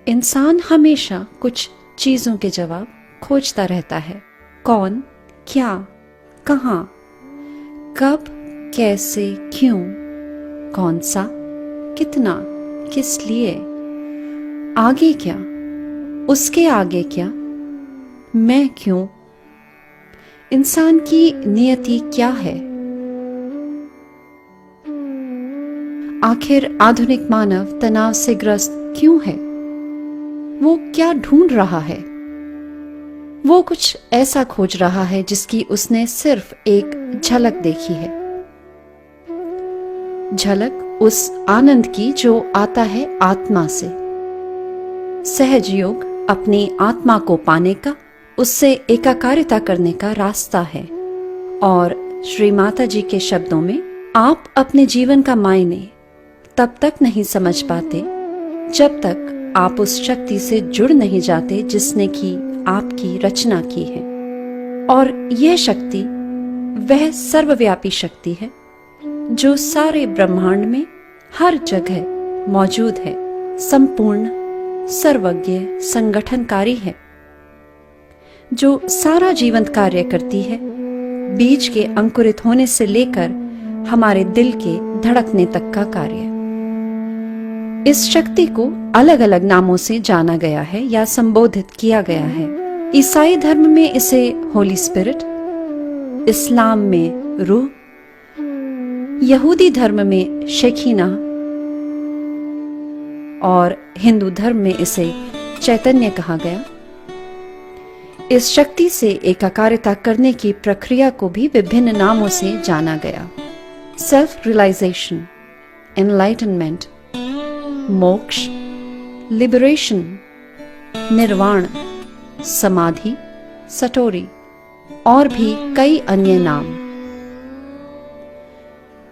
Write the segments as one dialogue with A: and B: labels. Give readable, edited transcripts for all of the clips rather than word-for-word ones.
A: इंसान हमेशा कुछ चीजों के जवाब खोजता रहता है। कौन, क्या, कहाँ, कब, कैसे, क्यों, कौन सा, कितना, किस लिए, आगे क्या, उसके आगे क्या, मैं क्यों, इंसान की नियति क्या है। आखिर आधुनिक मानव तनाव से ग्रस्त क्यों है? वो क्या ढूंढ रहा है? वो कुछ ऐसा खोज रहा है जिसकी उसने सिर्फ एक झलक देखी है। झलक उस आनंद की जो आता है आत्मा से। सहज योग अपनी आत्मा को पाने का, उससे एकाकारिता करने का रास्ता है। और श्री माता जी के शब्दों में, आप अपने जीवन का मायने तब तक नहीं समझ पाते जब तक आप उस शक्ति से जुड़ नहीं जाते जिसने की आपकी रचना की है। और यह शक्ति वह सर्वव्यापी शक्ति है जो सारे ब्रह्मांड में हर जगह मौजूद है, संपूर्ण, सर्वज्ञ, संगठनकारी है, जो सारा जीवंत कार्य करती है, बीज के अंकुरित होने से लेकर हमारे दिल के धड़कने तक का कार्य। इस शक्ति को अलग अलग नामों से जाना गया है या संबोधित किया गया है। ईसाई धर्म में इसे होली स्पिरिट, इस्लाम में रूह, यहूदी धर्म में शेखीना और हिंदू धर्म में इसे चैतन्य कहा गया। इस शक्ति से एकाकारिता करने की प्रक्रिया को भी विभिन्न नामों से जाना गया। सेल्फ रियलाइजेशन, एनलाइटनमेंट, मोक्ष, लिबरेशन, निर्वाण, समाधि, सटोरी और भी कई अन्य नाम।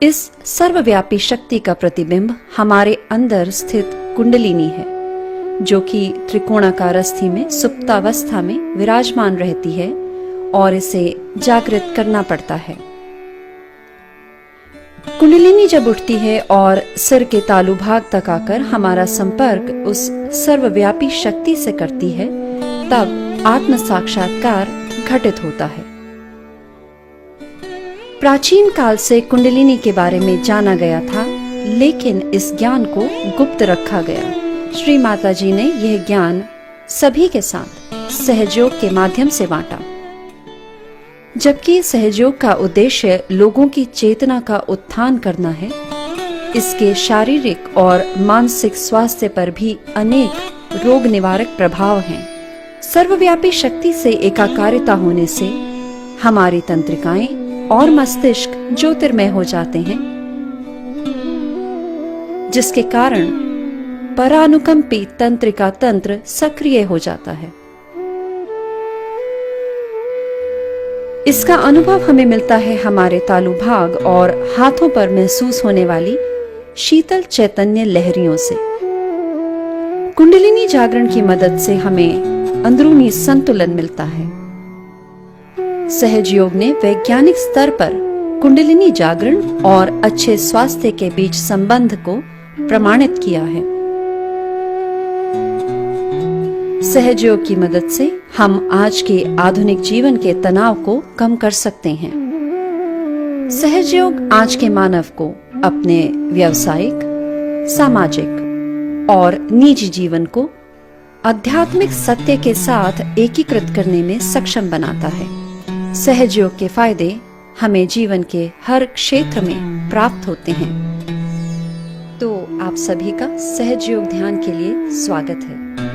A: इस सर्वव्यापी शक्ति का प्रतिबिंब हमारे अंदर स्थित कुंडलिनी है, जो कि त्रिकोणाकार अस्थि में सुप्तावस्था में विराजमान रहती है और इसे जागृत करना पड़ता है। कुंडलिनी जब उठती है और सिर के तालु भाग तक आकर हमारा संपर्क उस सर्वव्यापी शक्ति से करती है, तब आत्म साक्षात्कार घटित होता है। प्राचीन काल से कुंडलिनी के बारे में जाना गया था, लेकिन इस ज्ञान को गुप्त रखा गया। श्री माता जी ने यह ज्ञान सभी के साथ सहयोग के माध्यम से बांटा। जबकि सहयोग का उद्देश्य लोगों की चेतना का उत्थान करना है, इसके शारीरिक और मानसिक स्वास्थ्य पर भी अनेक रोग निवारक प्रभाव हैं। सर्वव्यापी शक्ति से एकाकारिता होने से हमारी तंत्रिकाएं और मस्तिष्क ज्योतिर्मय हो जाते हैं, जिसके कारण परानुकंपी तंत्रिका तंत्र सक्रिय हो जाता है। इसका अनुभव हमें मिलता है हमारे तालु भाग और हाथों पर महसूस होने वाली शीतल चैतन्य लहरियों से। कुंडलिनी जागरण की मदद से हमें अंदरूनी संतुलन मिलता है। सहज योग ने वैज्ञानिक स्तर पर कुंडलिनी जागरण और अच्छे स्वास्थ्य के बीच संबंध को प्रमाणित किया है। सहज योग की मदद से हम आज के आधुनिक जीवन के तनाव को कम कर सकते हैं। सहज योग आज के मानव को अपने व्यावसायिक, सामाजिक और निजी जीवन को आध्यात्मिक सत्य के साथ एकीकृत करने में सक्षम बनाता है। सहज योग के फायदे हमें जीवन के हर क्षेत्र में प्राप्त होते हैं। तो आप सभी का सहज योग ध्यान के लिए स्वागत है।